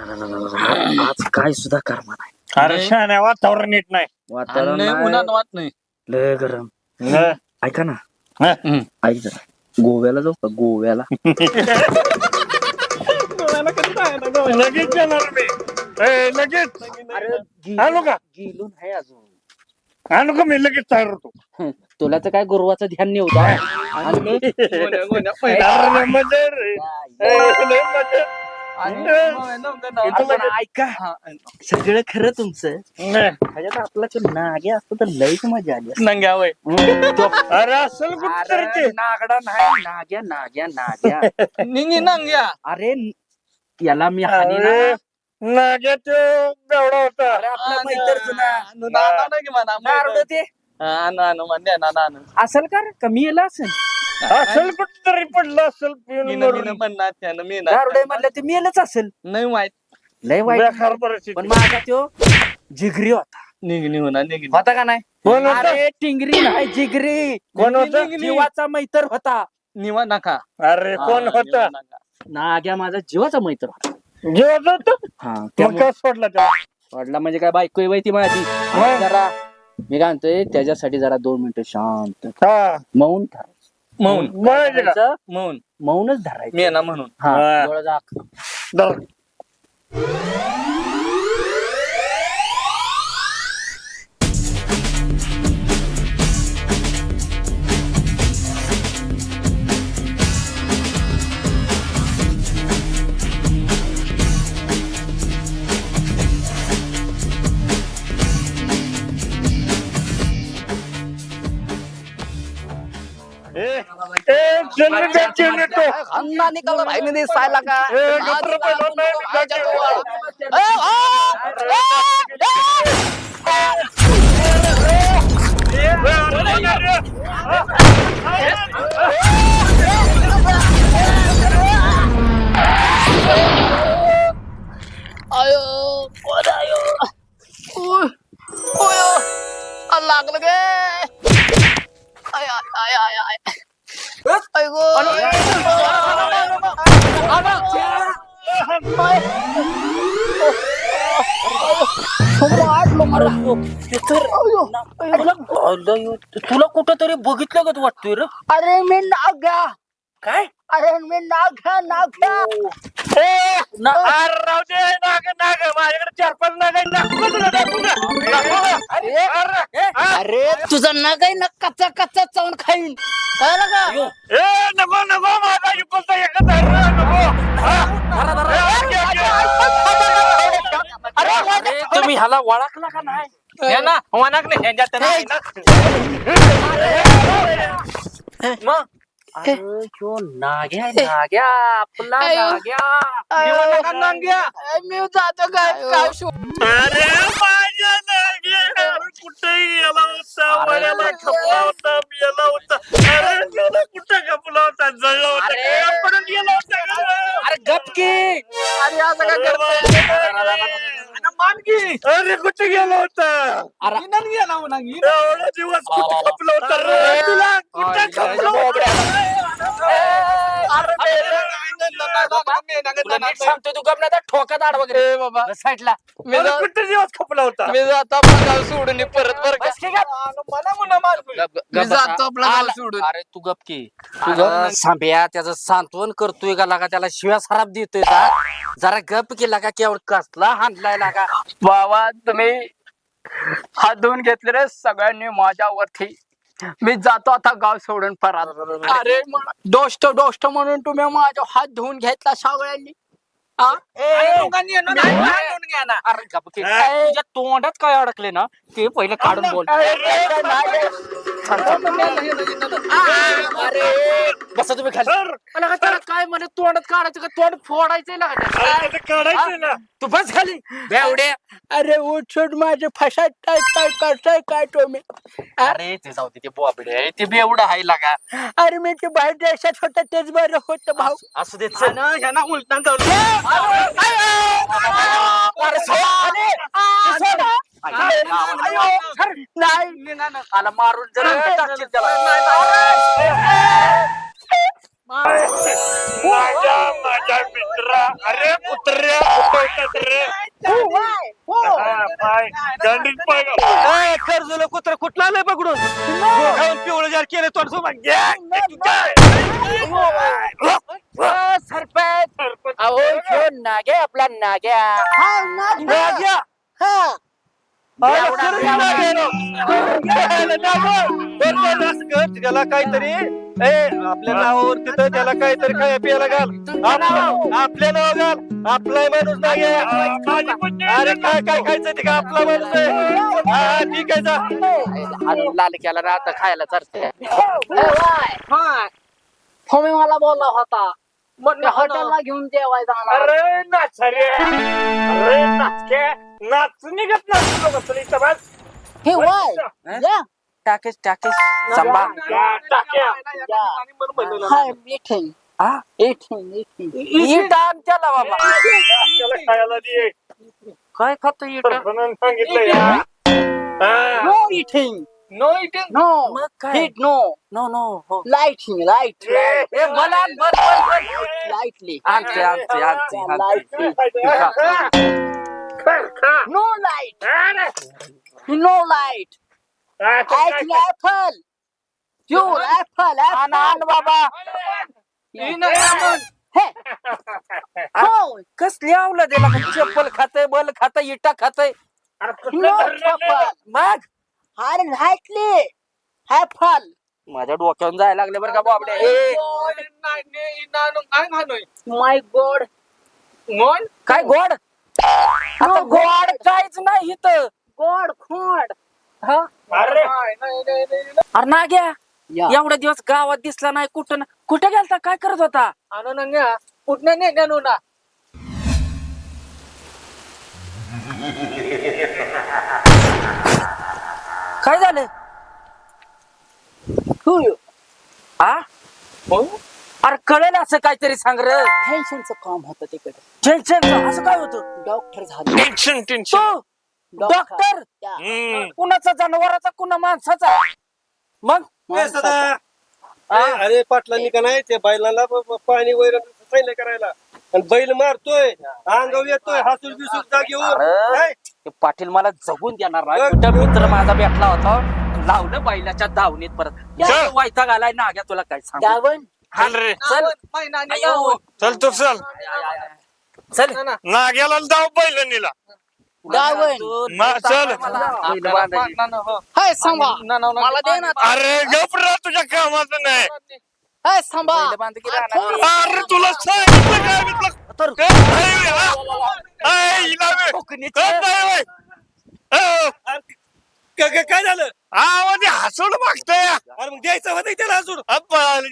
आज काय सुद्धा कर्म नाही. अरे शान्या वातावरण नीट नाही. वातावरण उन्हात वाट नाही. लय गरम. न. ऐका ना, हा. ऐक जरा, गोव्याला जाऊ का? गोव्याला लगेच येणार मी. लगेच आणू का? गेलो नाही अजून. आणू का मी लगेच तयार होतो. तुला तर काय गुरुवाचं ध्यान नाही होता. अरे मजा रे. लय मजा. आपण ऐका, सगळं खरं तुमचं. ह्याच्यात आपला तो नाग्या असतो तर लईच मजा आली. नंग्या वय अरे असल कुठं ते. नागडा नाही, नाग्या नाग्या नाग्या. निंगी नंग्या. अरे याला मी हानी ना. अरे नाग्या तो बेवडा होता. अरे आपला मैत्र जुना. नारळ ते असेल का रे? कमी येला असेल. असल कुठं तरी पडलं असेल पिऊन मरून. नारळ म्हणलं ते मेलच असेल. नाही माहित. लय वाईट. बेकार परिस्थिती. पण माझा तो जिगरी होता. निघणी होणार निघणी. होता का नाही? कोण होता? अरे टिंगरी नाही, जिगरी. कोण होता? जीवाचा मैत्र होता. निवा नका. अरे कोण होता? नाग्या माझा जीवाचा मैत्र होता. जेवत होत. हा मग का सोडला त्याला? वाटला म्हणजे काय बायको आहे ती माझी. जरा मी काय म्हणतोय, त्याच्यासाठी जरा 2 मिनिटं शांत हा मौन धरायचं. मौन धरायचं, मौन मौनच धरायचं. मी ना म्हणून. हा हा. डोळं झाक. धर. चल मी बॅग घेऊन येतो. अन्ना निकाल राहिने दिसायला का. गप्प पहिला नाही, मी बॅग घेऊन आयो कोण आयो. ओयो लागलं गे. आय आय आय आय आय गो. तुला कुठं तरी बघितलं का? तू वाटतोय रे. अरे मी नाग्या. काय? अरे मी नाग्या नाग्या. अरे राहू दे. नाग नाग माझ्याकडे 4-5 नाग आहेत. दाखवू तुला, दाखवू का? अरे तुझा नाग आहे ना, कच्चा कच्चा चावून खाईन. कळलं का? नको नको माझा इकडचा एकच आहे रे, नको. अरे तुम्ही ह्याला ओळखला का नाही? हे ना वनाक नाही ह्याच्यात नाही ना. मग अरे ह्यो नाग्या आहे, नाग्या आपला नाग्या. नाग्या. मी जातो काय काय अरे माझ्या नाग्या कुठे गेला होता? वड्याला खपला होता, मेला होता. अरे मेला कुठं खपला होता? जळला होता का? पडून गेला होता का? अरे गपकी. अरे असं काय करतोय? मानकी. अरे कुठे गेला होता? अरे एवढा दिवस कुठे खपला होता रे तुला? कुठे खपला होता? नीट सांगतोय तू गप, नाही तर ठोका दाड वगैरे बाबा साईडला. अरे कुठे दिवस खपला होता? मी जातो आपला गाव सोडून परत बर का. बस की गप. मी जातो आपला गाव सोडून. अरे तू गप की. तू गप. सांभ्या त्याचं सांत्वन करतोय का लागा? त्याला शिव्या सराप देतोय का? जरा गप केला का? केवळ कसला हाणलाय लागा? बाबा तुम्ही हात धुवून घेतले रे सगळ्यांनी माझ्यावरती. मी जातो आता गाव सोडून परत. अरे दोष्ट म्हणून तुम्ही माझा हात धुवून घेतला सगळ्यांनी. अरे गप की. तुझ्या तोंडात काय अडकले ना ते पहिले काढून बोल. अरे बसा तुम्ही खाली. अला का त्याला काय म्हणे तोंडात काढायचं का? तोंड फोडायचंय ना का? अरे काढायचं ना. तू बस खाली बेवडे. अरे उठून माझे फसात काय काय करताय काय तुम्ही. अरे ते जाऊ दे, ते बोबडे आहे, ते बेवडा आहे लागा. अरे मी ते बाहेर देशात होतं तेच बरं होतं भाऊ. असू दे चल. ह्याना उलटा नाही आला मारून जरा टाकशील त्याला. माझ्या मित्र अरे कुत्र्या कुठं होतात रे पाय गांडीत पाय घाल. कर्जलं कुत्र कुठलं आलंय पकडून खाऊन पिवळं जार केलं तोंड सोबत सरपंच अहो ह्यो नाग्या आपला नाग्या त्याला काहीतरी आपल्या नावावर तिथं त्याला काहीतरी काय प्यायला घाल आपल्या नाव घाल आपला माणूस नाही अरे काय काय खायचं ते का आपला माणूस आहे हा ठीक आहे जा लाल केला ना आता खायला चरते तुम्ही मला बोलला होता हॉटेलला घेऊन जेवायचा अरे नाच रे अरे नाचके नाचून निघत नाच हे Y टाकेश Sambha high meeting it आण त्याला बाबा खायला दे काय खातो इट म्हणून सांगितलं या no eating no eating no मग काय? हिट नो नो नो हो लाइटिंग लाइट ए बलान बल लाइटली आणते no light no light apple pure apple आण बाबा हो कसली आवलं दिला चप्पल खातय बल खातय इटा खातय नो चप्पल मग अरे लाइटली ऍपल माझ्या डोक्यावरून जायला लागले बरं का बाबडे माय गॉड काय गोड आता गोड काहीच नाही इथं गॉड खोड अरे अरे नाग्या एवढ्या दिवस गावात दिसला नाही कुठं कुठे गेलता काय करत होता कुठं नेलो ना काय झालं आ अरे कळेल असं काहीतरी सांग र टेन्शनचं काम होतं तिकडे टेन्शन असं काय होतं डॉक्टर झाले टेन्शन टेन्शन तो डॉक्टर कुणाचा जनावराचा कुणा माणसाचा मग अरे पाटलांनी का नाही ते बैलाला पाणी वैरण सैन्य करायला आणि बैल मारतोय अंगावर येतोय हसून बिसून जागेवर अरे, ते पाटील मला जगून देणार नाही कुठं मित्र माझा भेटला होता लावलं बैलाच्या धावणीत परत वैताग आलाय नाग्या तुला काय सांग दावण हाल रे चल अयो. चल तू चल चल नाग्याला जाऊ पहिलं नीला दावण चल हाय सांभा मला दे ना अरे गपरा तुझ्या कामाचं नाही हाय सांभा अरे तुला सांगितलं काय मी तुला काय नाही, हा? ऐ, हिला बे. काय नाही, होय? काय झालं मध्ये हसून मागतोय अरे मग द्यायचं होतं त्याला हसून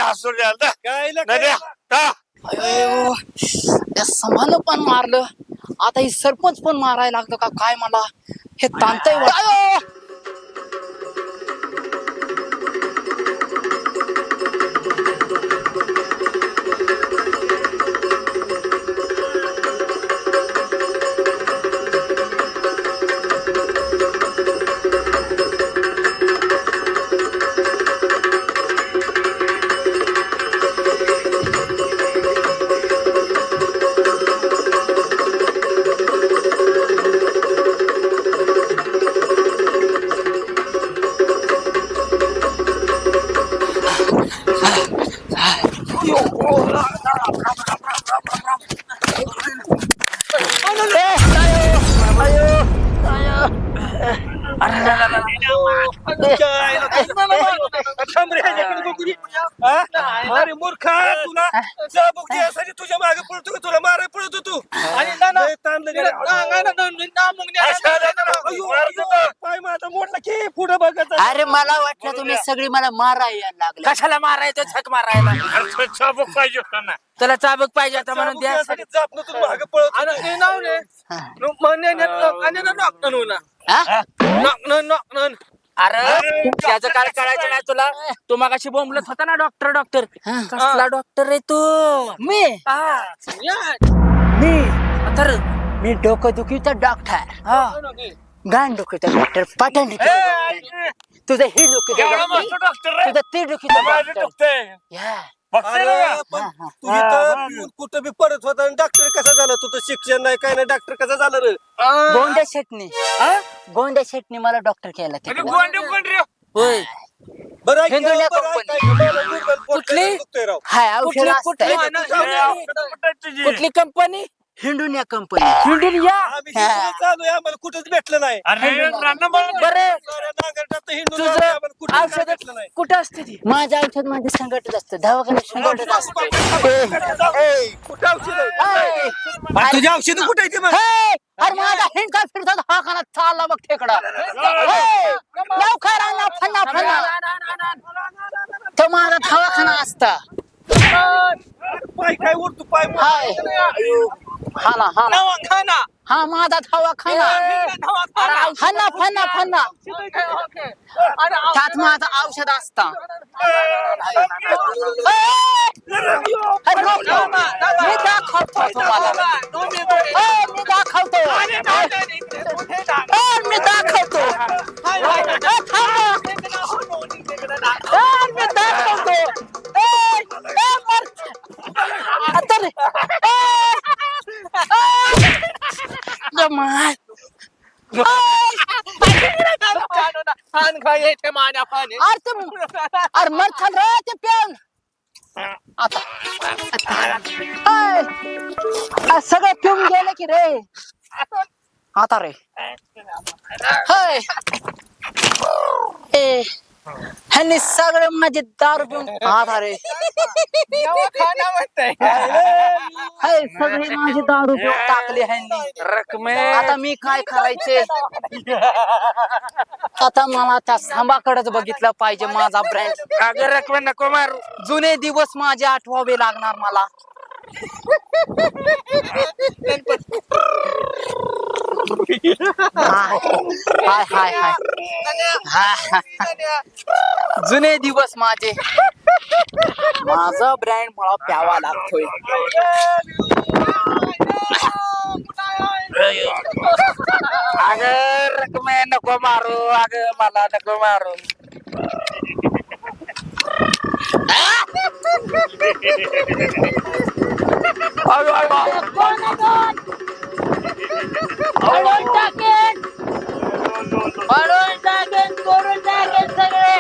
हसून द्याल काय त्या संभानं पण मारलं आता ही सरपंच पण मारायला लागतो का काय मला हे ताणतय अरे मूर्खा तुला चाबूक द्यायसाठी तुझ्या मागे पळतो का तुला माराय पळतो तू पाय माझा मोठला की पुढे बघत अरे मला वाटलं तुम्ही सगळी मला मारायला लागले कशाला मारायचं झक मारायला चाबूक पाहिजे होता ना त्याला चाबक पाहिजे आता म्हणून द्या तू मागे पळत अरे त्याचं काय करायचं नाही तुला तू मागाशी बोंबलत होता ना डॉक्टर डॉक्टर कसला डॉक्टर रे तू मी तर मी डोकंदुखीचा डॉक्टर गाण डोक्याचा डॉक्टर पाटण तुझं हे डोक्याचा डॉक्टर तुझं ते डोक्याचा डॉक्टर बघताय ना अरे का? पण तू इथं कुठं बी पडत होता आणि डॉक्टर कसा झाला तुझं शिक्षण नाही काय नाही डॉक्टर कसा झाला रे गोंड्या शेटणी गोंड्या शेटणी मला डॉक्टर केला अरे तिकडं. गोंडे कोण रे? होय बरं ऐक हिंदुजा ना, बरं ऐक, कंपनी. ऐक, मला दुर्बल पोट कुठली? लय दुखतंय राव. हाय औषध कुठली? असतंय. कुठं तुझी? कुठली कंपनी हिंडुन्या कंपनी हिंडून या आम्ही हिंदूला चालू आहे आम्हाला कुठंच भेटलं नाही अरे रानू बरं. बरं साऱ्या नांगरटात हिंदू तुझं जाऊन आम्हाला कुठंच काय औषध भेटलं नाही कुठं असते ती माझं औषध माझे संघटित असतं दवाखान्यात संघटित असतं ए, कुठं औषध आहे? अरे तुझी औषध कुठे आहे ती मग अरे माझा हिंडका फिरता दवाखान्यात चालला बघ ठेकडा लवकर आणा फन्ना फन्ना तो माझा दवाखाना असता पाय काय उरतो पाय हाय हा ना हा ना हा माझा दवाखाना फन्ना फन्ना फन्ना त्यात माझं औषध असता अरे रोको. मी दाखवतो तुम्हाला मी दाखवतो मी दाखवतो मी दाखवतो अरे मरथान रे ते पेन आता सगळं पिऊन गेलं की रे आता रे हाय ए ह्यांनी सगळे माझे दारू पिऊन आता रे हाय सगळे माझे दारू पिऊन टाकले ह्यांनी रकमे आता मी काय करायचे आता मला त्या सांबाकडेच बघितलं पाहिजे माझा ब्रँड अगं रकमे नको मारू जुने दिवस माझे आठवावे लागणार मला हाय हाय हाय हाय जुने दिवस माझे माझा ब्रँड मला प्यावा लागतोय अगं रकमे नको मारू अगं मला नको मारू सगळे